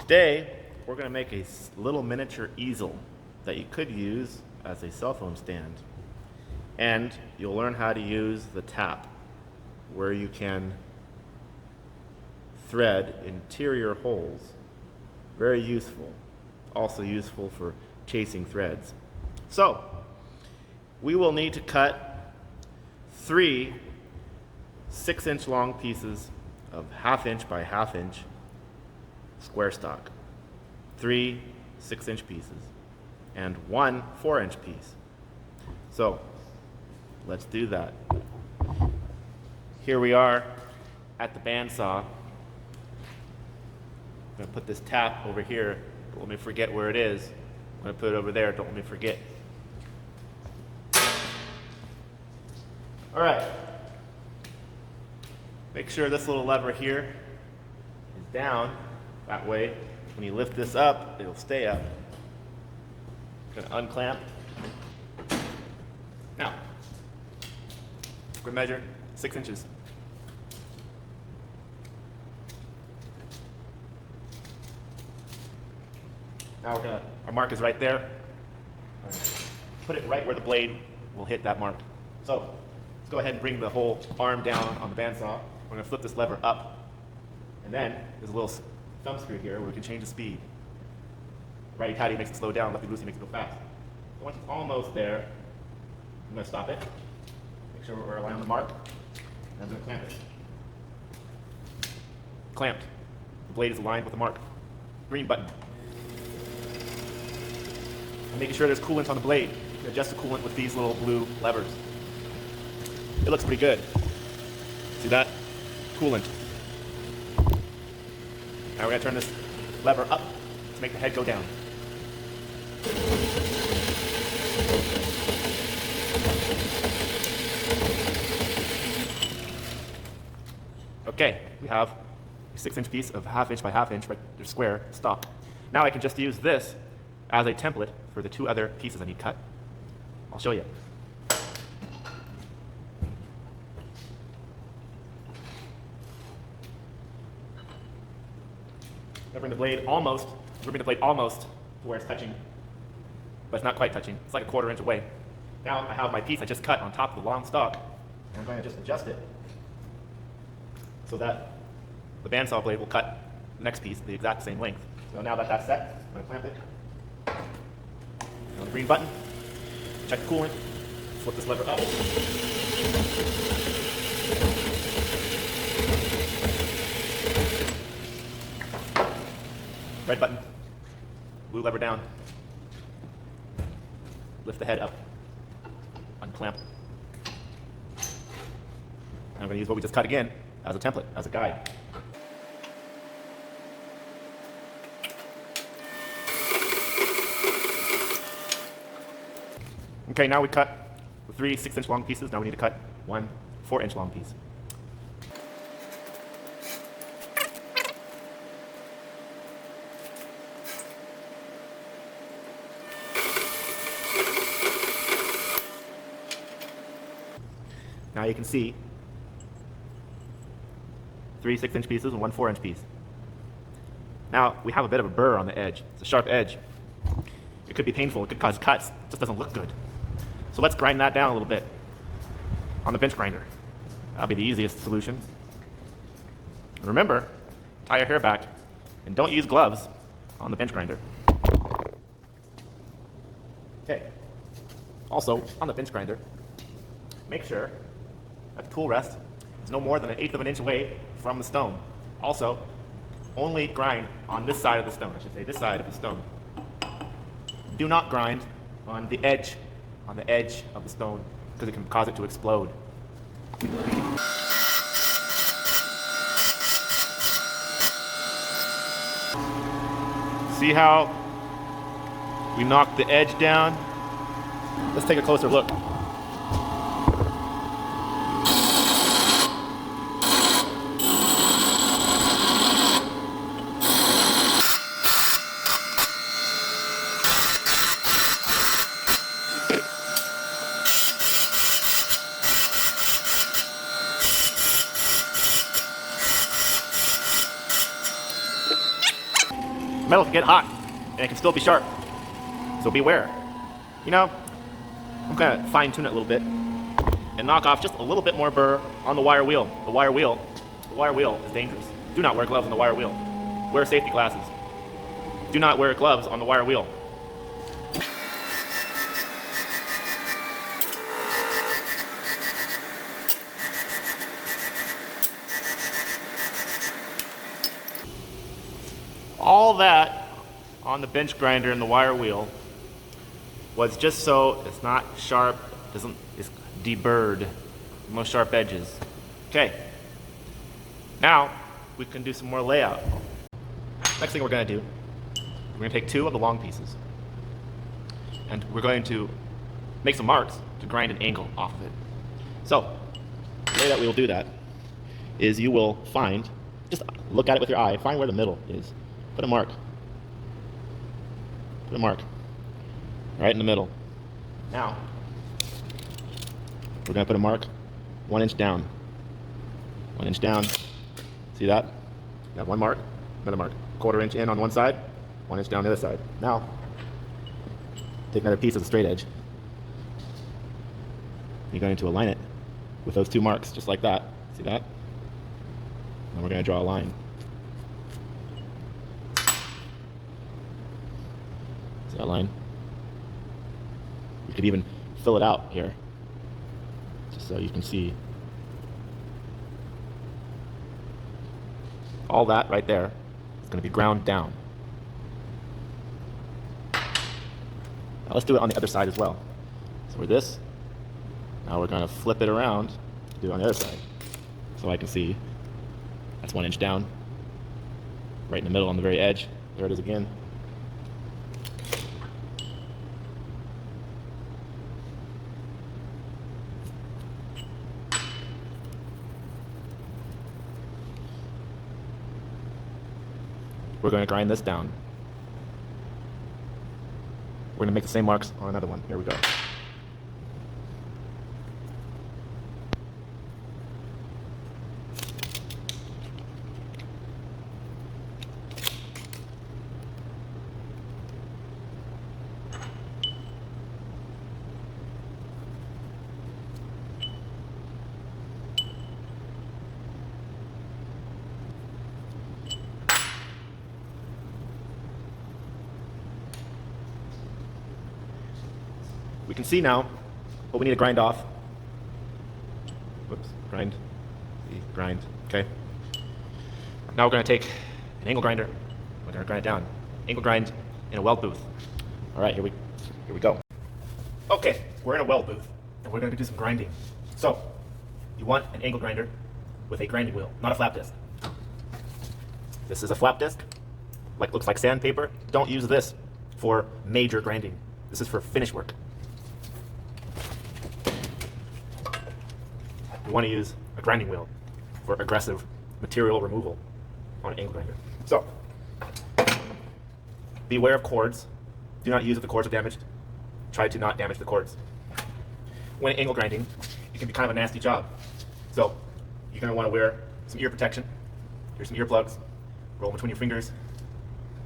Today, we're going to make a little miniature easel that you could use as a cell phone stand. And you'll learn how to use the tap, where you can thread interior holes. Very useful. Also useful for chasing threads. So, we will need to cut 3 6-inch long pieces of 1/2 inch by 1/2 inch square stock. 3 6-inch pieces and 1 4-inch piece. So, let's do that. Here we are at the bandsaw. I'm going to put this tap over here. Don't let me forget where it is. I'm going to put it over there. Don't let me forget. All right. Make sure this little lever here is down. That way, when you lift this up, it'll stay up. I'm going to unclamp. Now, we're going to measure 6 inches. Now our mark is right there. Put it right where the blade will hit that mark. So let's go ahead and bring the whole arm down on the bandsaw. We're going to flip this lever up. And then there's a little thumb screw here where we can change the speed. Righty tighty makes it slow down, lefty loosey makes it go fast. So once it's almost there, I'm going to stop it. Make sure we're aligned on the mark. And I'm going to clamp it. Clamped. The blade is aligned with the mark. Green button. And making sure there's coolant on the blade. You can adjust the coolant with these little blue levers. It looks pretty good. See that? Coolant. Now we're going to turn this lever up to make the head go down. Okay, we have a 6-inch piece of 1/2 inch by 1/2 inch square stock. Now I can just use this as a template for the 2 other pieces I need cut. I'll show you. I bring the blade almost to where it's touching, but it's not quite touching. It's like a 1/4 inch away. Now I have my piece I just cut on top of the long stalk, and I'm going to just adjust it so that the bandsaw blade will cut the next piece the exact same length. So now that that's set, I'm going to clamp it. On the green button, check the coolant, flip this lever up. Red button, blue lever down. Lift the head up, unclamp. I'm going to use what we just cut again as a template, as a guide. Okay, now we cut the 3 6-inch long pieces. Now we need to cut 1 4-inch long piece. Now you can see 3 6-inch pieces and 1 4-inch piece. Now we have a bit of a burr on the edge. It's a sharp edge. It could be painful. It could cause cuts. It just doesn't look good. So let's grind that down a little bit on the bench grinder. That'll be the easiest solution. Remember, tie your hair back and don't use gloves on the bench grinder. Okay. Also, on the bench grinder, make sure that the tool rest is no more than 1/8 of an inch away from the stone. Also, only grind on this side of the stone, I should say, this side of the stone. Do not grind on the edge of the stone, because it can cause it to explode. See how we knocked the edge down? Let's take a closer look. Metal can get hot, and it can still be sharp. So beware. You know, I'm gonna fine tune it a little bit and knock off just a little bit more burr on the wire wheel. The wire wheel is dangerous. Do not wear gloves on the wire wheel. Wear safety glasses. Do not wear gloves on the wire wheel. All that on the bench grinder and the wire wheel was just so it's not sharp, it's deburred, no sharp edges. Okay, now we can do some more layout. Next thing we're going to do, we're going to take 2 of the long pieces and we're going to make some marks to grind an angle off of it. So the way that we will do that is you will find, just look at it with your eye, find where the middle is. Put a mark. Put a mark right in the middle. Now, we're going to put a mark 1 inch down. 1 inch down. See that? Got 1 mark, another mark. 1/4 inch in on one side, 1 inch down the other side. Now, take another piece of the straight edge. You're going to align it with those 2 marks, just like that. See that? And we're going to draw a line. See that line? You could even fill it out here, just so you can see. All that right there is going to be ground down. Now let's do it on the other side as well. So we're this. Now we're going to flip it around to do it on the other side. So I can see that's 1 inch down. Right in the middle on the very edge. There it is again. We're going to grind this down. We're going to make the same marks on another one. Here we go. We can see now what we need to grind off. Whoops, grind. See, grind. Okay. Now we're going to take an angle grinder. We're going to grind it down. Angle grind in a weld booth. All right, here we go. Okay, we're in a weld booth, and we're going to do some grinding. So, you want an angle grinder with a grinding wheel, not a flap disc. This is a flap disc. Looks like sandpaper. Don't use this for major grinding. This is for finish work. We want to use a grinding wheel for aggressive material removal on an angle grinder. So, beware of cords. Do not use if the cords are damaged. Try to not damage the cords. When angle grinding, it can be kind of a nasty job. So, you're going to want to wear some ear protection. Here's some earplugs. Roll them between your fingers.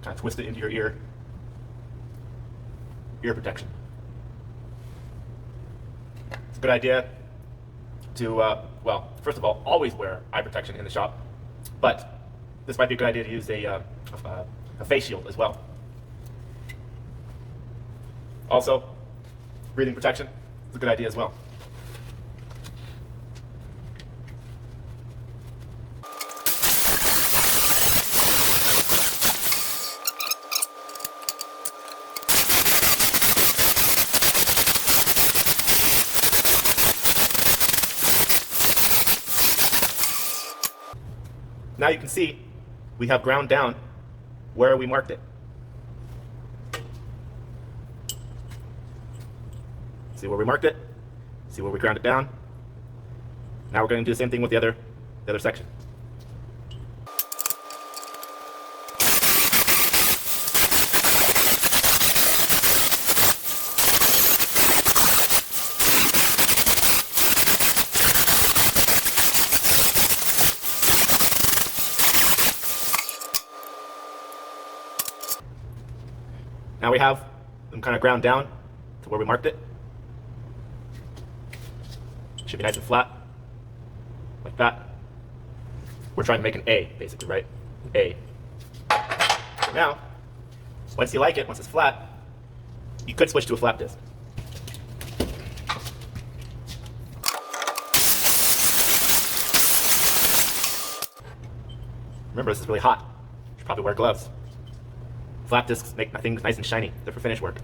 Kind of twist it into your ear. Ear protection. It's a good idea to, well, first of all, always wear eye protection in the shop, but this might be a good idea to use a face shield as well. Also, breathing protection is a good idea as well. Now you can see we have ground down where we marked it. See where we marked it? See where we ground it down? Now we're going to do the same thing with the other section. Now we have them kind of ground down to where we marked it. Should be nice and flat, like that. We're trying to make an A, basically, right? A. So now, once you like it, once it's flat, you could switch to a flat disc. Remember, this is really hot. You should probably wear gloves. Flat discs make things nice and shiny. They're for finish work.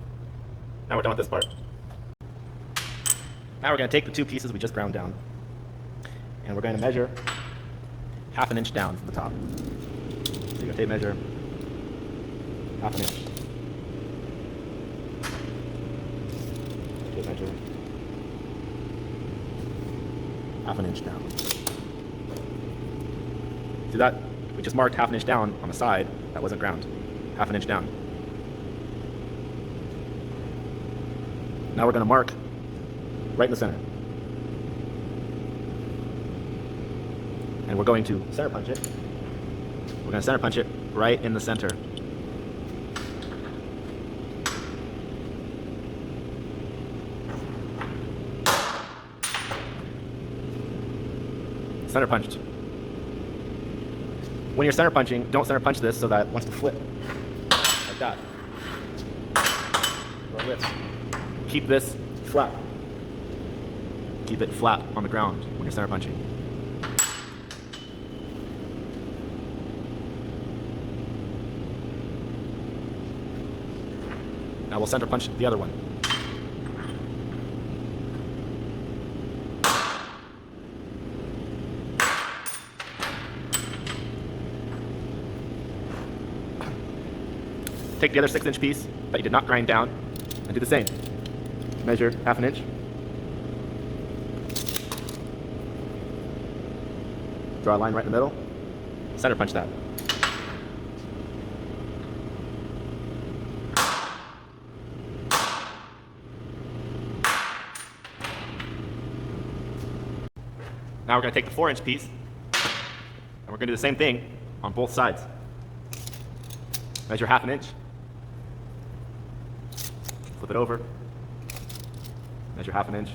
Now we're done with this part. Now we're going to take the two pieces we just ground down, and we're going to measure ½ inch down from the top. So you're going to tape measure ½ inch. Tape measure ½ inch down. See that? We just marked ½ inch down on the side that wasn't ground. ½ inch down. Now we're going to mark right in the center. And we're going to center punch it. We're going to center punch it right in the center. Center punched. When you're center punching, don't center punch this so that it wants to flip. Like that. Or this. Keep this flat. Keep it flat on the ground when you're center punching. Now we'll center punch the other one. Take the other 6-inch piece that you did not grind down and do the same. Measure ½ inch. Draw a line right in the middle. Center punch that. Now we're going to take the 4-inch piece and we're going to do the same thing on both sides. Measure ½ inch. Flip it over. Measure ½ inch.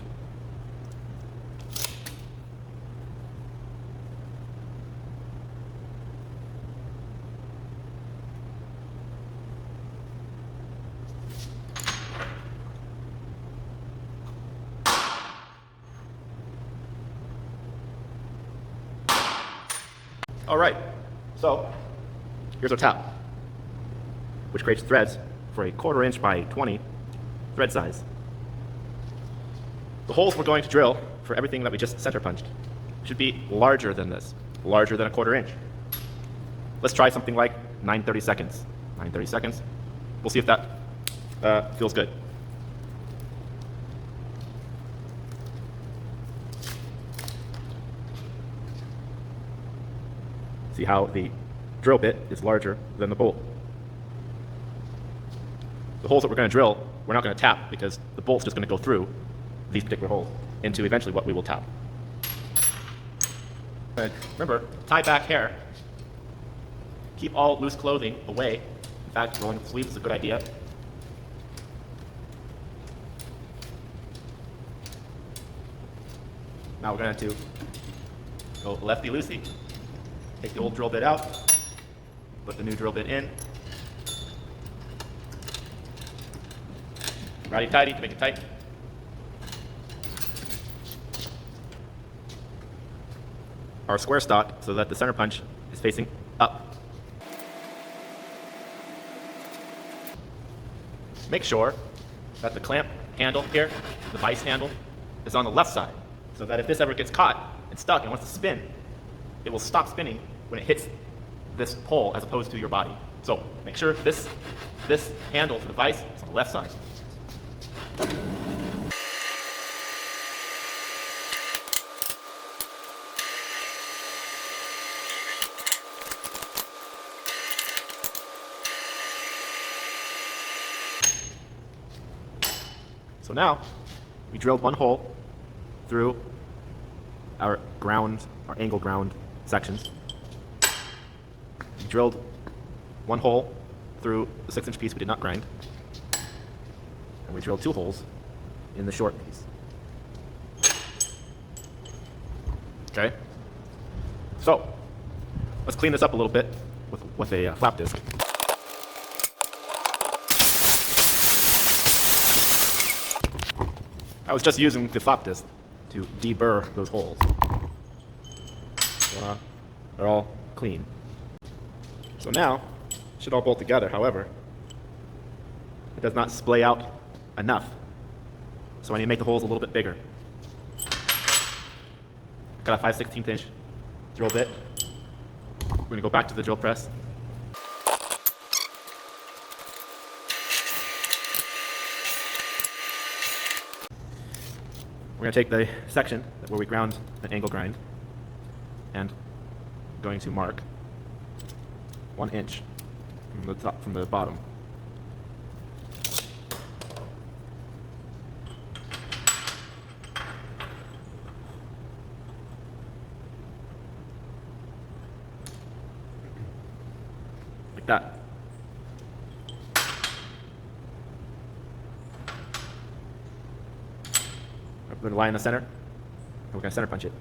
All right, so here's our tap, which creates threads for a 1/4 inch by 20 thread size. The holes we're going to drill for everything that we just center punched should be larger than this, larger than a 1/4 inch. Let's try something like 9/30 seconds. 9/30 seconds. We'll see if that feels good. See how the drill bit is larger than the bolt. The holes that we're going to drill, we're not going to tap because the bolt's just going to go through these particular holes into eventually what we will tap. Remember, tie back hair. Keep all loose clothing away. In fact, rolling the sleeves is a good idea. Now we're going to go lefty-loosey. Take the old drill bit out, put the new drill bit in. Righty-tighty to make it tight. Our square stock so that the center punch is facing up. Make sure that the clamp handle here, the vise handle, is on the left side, so that if this ever gets caught and stuck and wants to spin, it will stop spinning when it hits this pole as opposed to your body. So make sure this handle for the vise is on the left side. So now we drilled one hole through our angle ground sections. We drilled one hole through the 6-inch piece we did not grind. And we drill 2 holes in the short piece. Okay? So, let's clean this up a little bit with a flap disc. I was just using the flap disc to deburr those holes. They're all clean. So now, it should all bolt together. However, it does not splay out enough. So I need to make the holes a little bit bigger. Got a 5/16 inch drill bit. We're gonna go back to the drill press. We're gonna take the section where we ground an angle grind and going to mark 1 inch from the bottom. Like that. I'm going to lie in the center, and we're going to center punch it.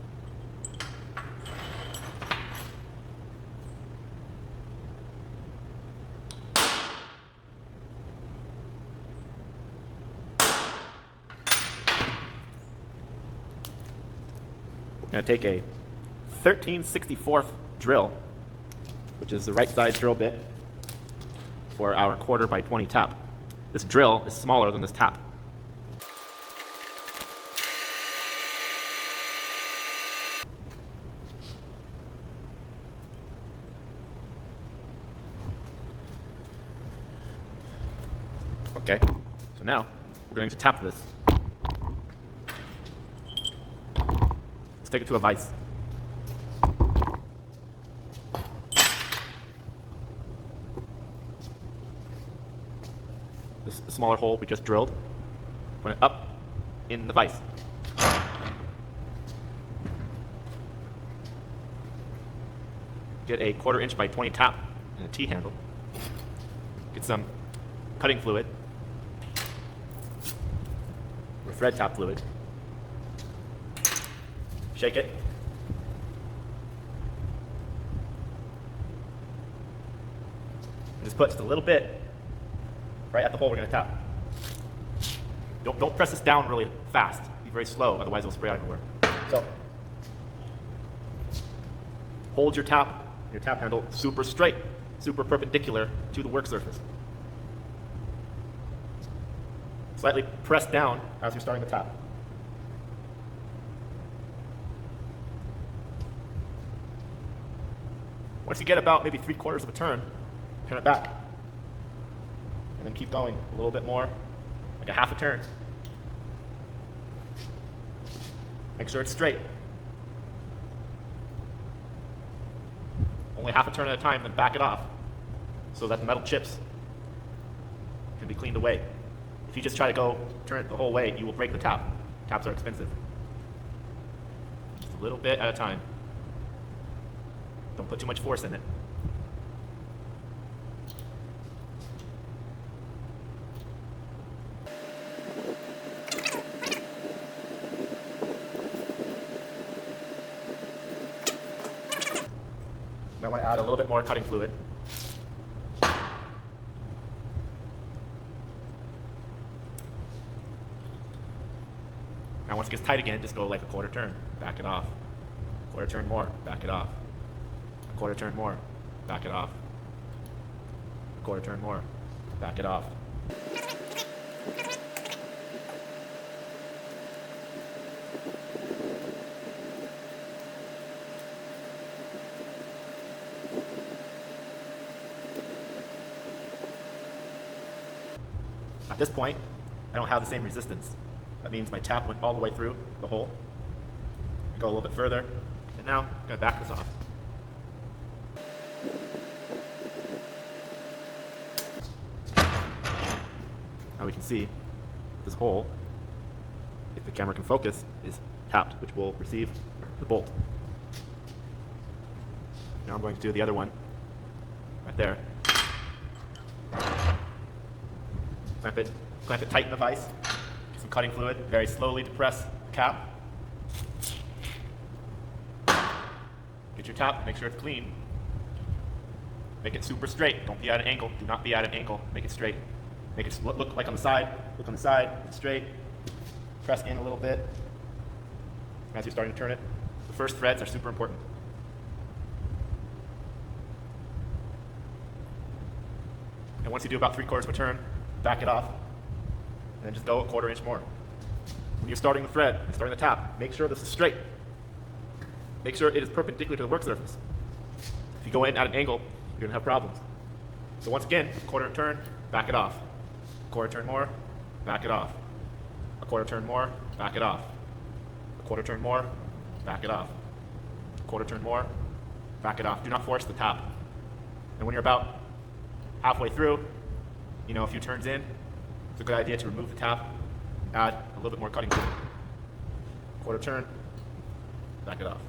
We're going to take a 13/64 drill, which is the right side drill bit for our 1/4 by 20 tap. This drill is smaller than this tap. Okay, so now we're going to tap this. Let's take it to a vise. This smaller hole we just drilled, put it up in the vise. Get a 1/4 inch by 20 tap and a T-handle. Get some cutting fluid or thread tap fluid. Shake it. And just put just a little bit right at the hole we're going to tap. Don't press this down really fast. Be very slow, otherwise it'll spray out everywhere. So, hold your tap handle super straight, super perpendicular to the work surface. Slightly press down as you're starting the tap. Once you get about maybe 3/4 of a turn, turn it back. And then keep going a little bit more, like a 1/2 turn. Make sure it's straight. Only 1/2 turn at a time, then back it off so that the metal chips can be cleaned away. If you just try to go turn it the whole way, you will break the tap. Taps are expensive. Just a little bit at a time. Don't put too much force in it. I want to add a little bit more cutting fluid. Now once it gets tight again, just go like a 1/4 turn, back it off. 1/4 turn more, back it off. 1/4 turn more, back it off. 1/4 turn more, back it off. At this point, I don't have the same resistance. That means my tap went all the way through the hole. Go a little bit further, and now I'm going to back this off. Now we can see this hole, if the camera can focus, is tapped, which will receive the bolt. Now I'm going to do the other one, right there. Clamp it tight in the vise. Some cutting fluid. Very slowly depress the cap. Get your top, make sure it's clean. Make it super straight. Don't be at an angle. Do not be at an angle. Make it straight. Make it look like on the side. Look on the side, straight. Press in a little bit as you're starting to turn it. The first threads are super important. And once you do about 3/4 of a turn, back it off, and then just go a 1/4 inch more. When you're starting the thread and starting the tap, make sure this is straight. Make sure it is perpendicular to the work surface. If you go in at an angle, you're gonna have problems. So once again, 1/4 turn, back it off. 1/4 turn more, back it off. A 1/4 turn more, back it off. A 1/4 turn more, back it off. A 1/4 turn more, back it off. Do not force the tap. And when you're about halfway through, a few turns in, it's a good idea to remove the tap, add a little bit more cutting fluid. 1/4 turn, back it off.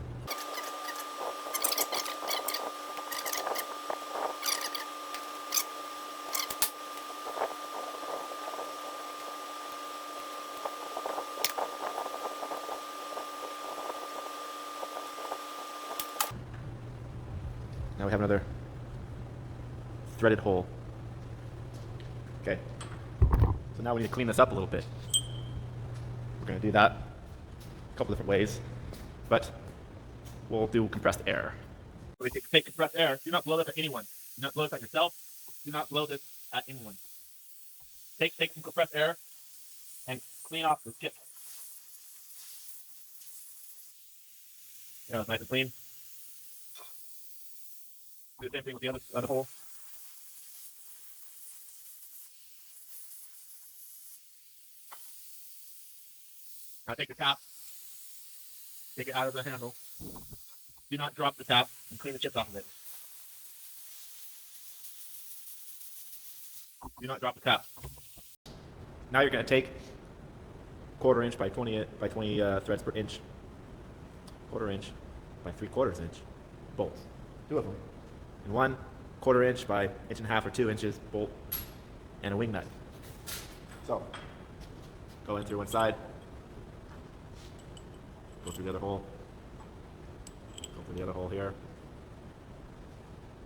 Now we have another threaded hole. Okay. So now we need to clean this up a little bit. We're going to do that a couple different ways, but we'll do compressed air. So we take compressed air. Do not blow this at anyone. Do not blow this at yourself. Do not blow this at anyone. Take some compressed air and clean off the tip. It's nice and clean. Do the same thing with the other hole. Now take the tap, take it out of the handle. Do not drop the tap and clean the chips off of it. Do not drop the tap. Now you're going to take 1/4 inch by 20 threads per inch. 1/4 inch by 3/4 inch bolts. 2 of them. And 1/4 inch by 1.5 or 2 inches bolt and a wing nut. So go in through one side. Go through the other hole. Go through the other hole here.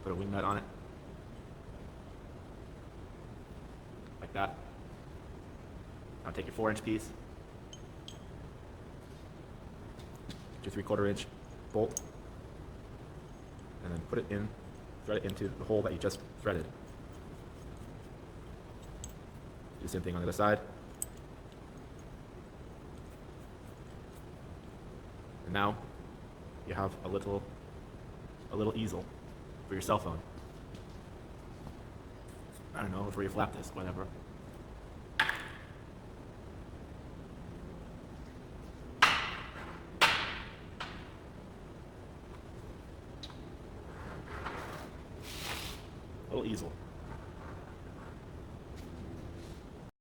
Put a wing nut on it. Like that. Now take your 4-inch piece. Get your 3/4 inch bolt. And then put it in, thread it into the hole that you just threaded. Do the same thing on the other side. And now you have a little easel for your cell phone. I don't know, where you flap this, whatever. Little easel.